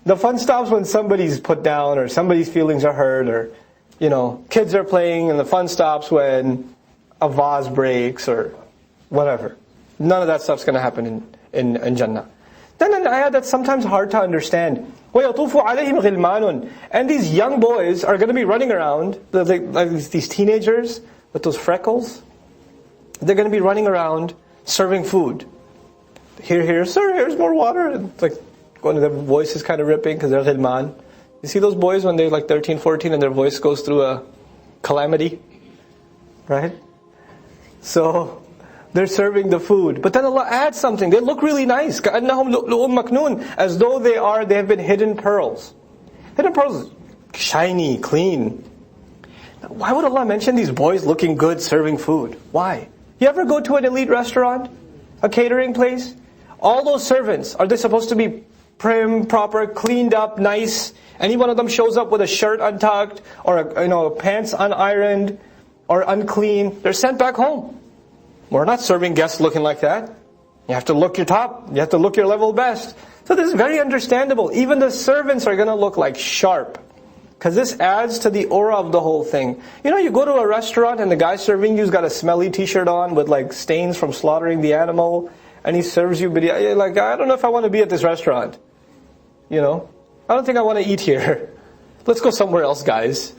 The fun stops when somebody's put down or somebody's feelings are hurt, or kids are playing, and the fun stops when a vase breaks or whatever. None of that stuff's going to happen in Jannah. Then an ayah that's sometimes hard to understand. وَيَطُوفُ عَلَيْهِمْ غِلْمَانٌ. And these young boys are going to be running around, like these teenagers with those freckles. They're going to be running around serving food. Here, sir, here's more water. And it's like one of their voice is kind of ripping because they're ghilman. You see those boys when they're like 13, 14 and their voice goes through a calamity? Right? So they're serving the food. But then Allah adds something. They look really nice. كَأَنَّهُمْ لُؤْلُؤٌ مَكْنُونَ. As though they have been hidden pearls. Hidden pearls, shiny, clean. Now, why would Allah mention these boys looking good serving food? Why? You ever go to an elite restaurant? A catering place? All those servants, are they supposed to be prim, proper, cleaned up, nice? Any one of them shows up with a shirt untucked, or pants unironed, or unclean, they're sent back home. We're not serving guests looking like that. You have to look your top. You have to look your level best. So this is very understandable. Even the servants are going to look like sharp. Because this adds to the aura of the whole thing. You go to a restaurant and the guy serving you's got a smelly t-shirt on with like stains from slaughtering the animal. And he serves you biryani. You're like, I don't know if I want to be at this restaurant. I don't think I want to eat here. Let's go somewhere else, guys.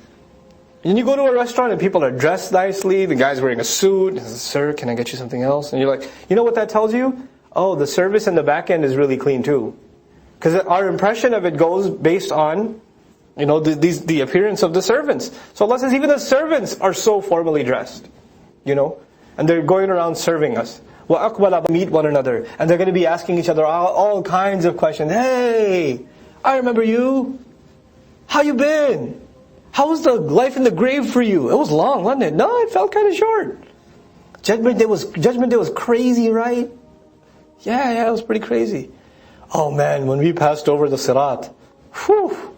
And you go to a restaurant and people are dressed nicely. The guy's wearing a suit. He says, sir, can I get you something else? And you're like, you know what that tells you? Oh, the service in the back end is really clean too. Because our impression of it goes based on, the appearance of the servants. So Allah says even the servants are so formally dressed. And they're going around serving us. وَأَقْبَلَ meet one another. And they're going to be asking each other all kinds of questions. Hey, I remember you. How you been? How was the life in the grave for you? It was long, wasn't it? No, it felt kind of short. Judgment day was crazy, right? Yeah, it was pretty crazy. Oh man, when we passed over the Sirat, whew,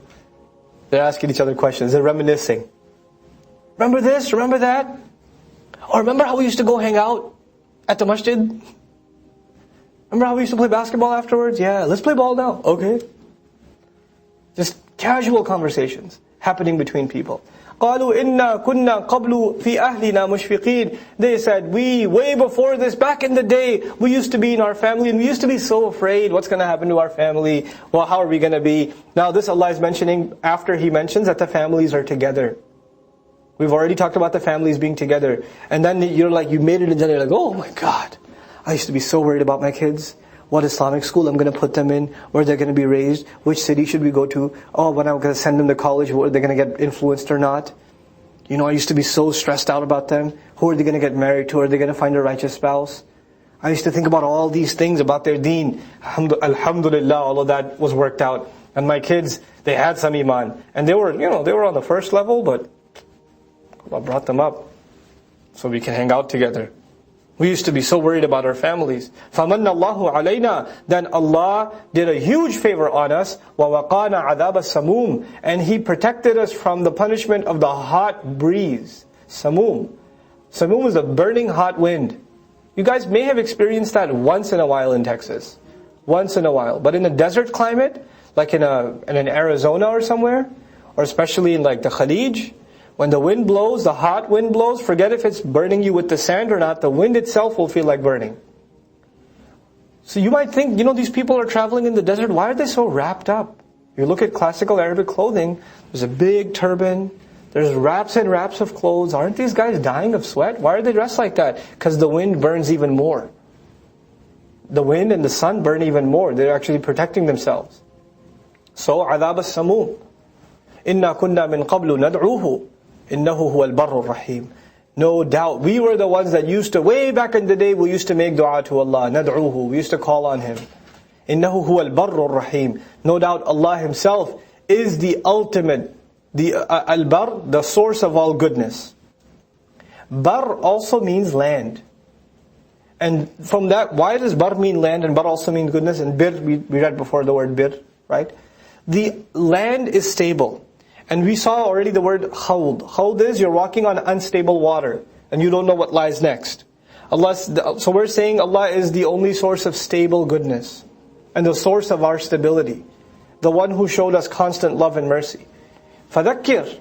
they're asking each other questions. They're reminiscing. Remember this? Remember that? Or remember how we used to go hang out at the masjid? Remember how we used to play basketball afterwards? Yeah, let's play ball now. Okay. Just casual conversations happening between people. قَالُوا إِنَّا كُنَّا قَبْلُ فِي أَهْلِنَا مُشْفِقِينَ. They said, we, way before this, back in the day, we used to be in our family and we used to be so afraid. What's going to happen to our family? Well, how are we going to be? Now this Allah is mentioning after He mentions that the families are together. We've already talked about the families being together. And then you're like, you made it in Jannah. You're like, oh my God, I used to be so worried about my kids. What Islamic school I'm going to put them in, where they're going to be raised, which city should we go to, when I'm going to send them to college, are they going to get influenced or not? I used to be so stressed out about them. Who are they going to get married to? Are they going to find a righteous spouse? I used to think about all these things about their deen. Alhamdulillah, all of that was worked out. And my kids, they had some iman. And they were on the first level, but Allah brought them up so we can hang out together. We used to be so worried about our families. فَمَنَّ اللَّهُ عَلَيْنَا. Then Allah did a huge favor on us. وَوَقَانَا عَذَابَ السَّمُومِ. And He protected us from the punishment of the hot breeze. Samum. Samum is a burning hot wind. You guys may have experienced that once in a while in Texas. Once in a while. But in a desert climate, like in an Arizona or somewhere, or especially in like the Khalij, when the wind blows, the hot wind blows, forget if it's burning you with the sand or not, the wind itself will feel like burning. So you might think, these people are traveling in the desert, why are they so wrapped up? You look at classical Arabic clothing, there's a big turban, there's wraps and wraps of clothes. Aren't these guys dying of sweat? Why are they dressed like that? Because the wind burns even more. The wind and the sun burn even more. They're actually protecting themselves. So, عَذَابَ السَّمُومِ إِنَّا كُنَّا مِن قَبْلُ نَدْعُوهُ إِنَّهُ هُوَ الْبَرُّ الرَّحِيمُ. No doubt, we were the ones that used to, way back in the day, we used to make dua to Allah. نَدْعُوهُ. We used to call on Him. إِنَّهُ هُوَ الْبَرُّ الرَّحِيمُ. No doubt, Allah Himself is the ultimate, the al-bar, the source of all goodness. Bar also means land. And from that, why does bar mean land and bar also mean goodness? And bir, we read before the word bir, right? The land is stable. And we saw already the word khawd. Khawd is you're walking on unstable water and you don't know what lies next. So we're saying Allah is the only source of stable goodness and the source of our stability. the one who showed us constant love and mercy. فَذَكِّرْ